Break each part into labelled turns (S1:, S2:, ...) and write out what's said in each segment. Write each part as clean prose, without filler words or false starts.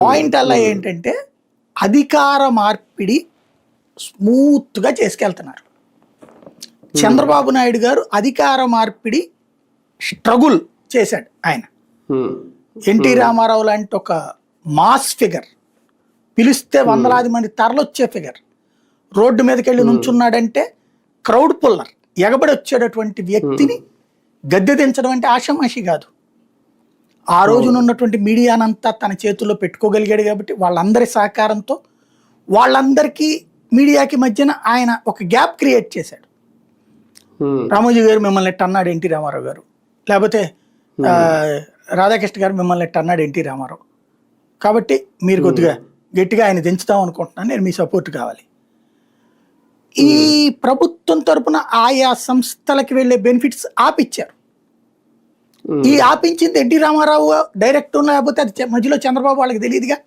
S1: Point అలా ఏంటంటే అధికార మార్పిడి స్మూత్గా చేసుకెళ్తున్నారు. చంద్రబాబు నాయుడు గారు అధికార మార్పిడి స్ట్రగుల్ చేశాడు. ఆయన ఎన్టీ రామారావు లాంటి ఒక మాస్ ఫిగర్, పిలిస్తే వందలాది మంది తరలొచ్చే ఫిగర్, రోడ్డు మీదకి వెళ్ళి నుంచున్నాడంటే క్రౌడ్ పుల్లర్, ఎగబడి వచ్చేటటువంటి వ్యక్తిని గద్దె దించడం అంటే ఆషామాషి కాదు. ఆ రోజునున్నటువంటి మీడియానంతా తన చేతుల్లో పెట్టుకోగలిగాడు కాబట్టి వాళ్ళందరి సహకారంతో వాళ్ళందరికీ మీడియాకి మధ్యన ఆయన ఒక గ్యాప్ క్రియేట్ చేశాడు. రామోజీ గారు మిమ్మల్ని ఎట్ట అన్నాడు ఎన్టీ రామారావు గారు, లేకపోతే రాధాకృష్ణ గారు మిమ్మల్ని ఎట్ట అన్నాడు ఎన్టీ రామారావు, కాబట్టి మీరు కొద్దిగా గట్టిగా ఆయన దించుదాం అనుకుంటున్నాను, నేను మీ సపోర్ట్ కావాలి. ఈ ప్రభుత్వం తరపున ఆయా సంస్థలకి వెళ్ళే బెనిఫిట్స్ ఆపిచ్చారు. ఈ ఆపించింది ఎన్టీ రామారావు డైరెక్ట్, లేకపోతే అది మధ్యలో చంద్రబాబు వాళ్ళకి తెలియదుగా.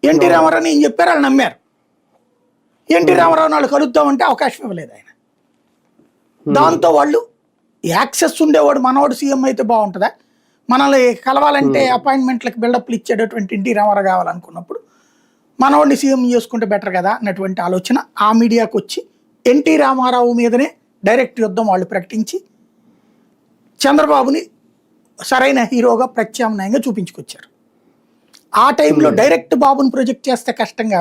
S1: ఎన్టీ రామారావు ఏం చెప్పారు, వాళ్ళు నమ్మారు. ఎన్టీ రామారావు వాళ్ళు కలుద్దామంటే అవకాశం ఇవ్వలేదు ఆయన. దాంతో వాళ్ళు యాక్సెస్ ఉండేవాడు, మనవాడు సీఎం అయితే బాగుంటుందా, మనల్ని కలవాలంటే అపాయింట్మెంట్లకు బిల్డప్లు ఇచ్చేటటువంటి ఎన్టీ రామారావు కావాలనుకున్నప్పుడు మనవాడిని సీఎం చేసుకుంటే బెటర్ కదా అన్నటువంటి ఆలోచన ఆ మీడియాకు వచ్చి ఎన్టీ రామారావు మీదనే డైరెక్ట్ యుద్ధం వాళ్ళు ప్రకటించి చంద్రబాబుని సరైన హీరోగా ప్రత్యామ్నాయంగా చూపించుకొచ్చారు. ఆ టైంలో డైరెక్ట్ బాబుని ప్రొజెక్ట్ చేస్తే కష్టంగా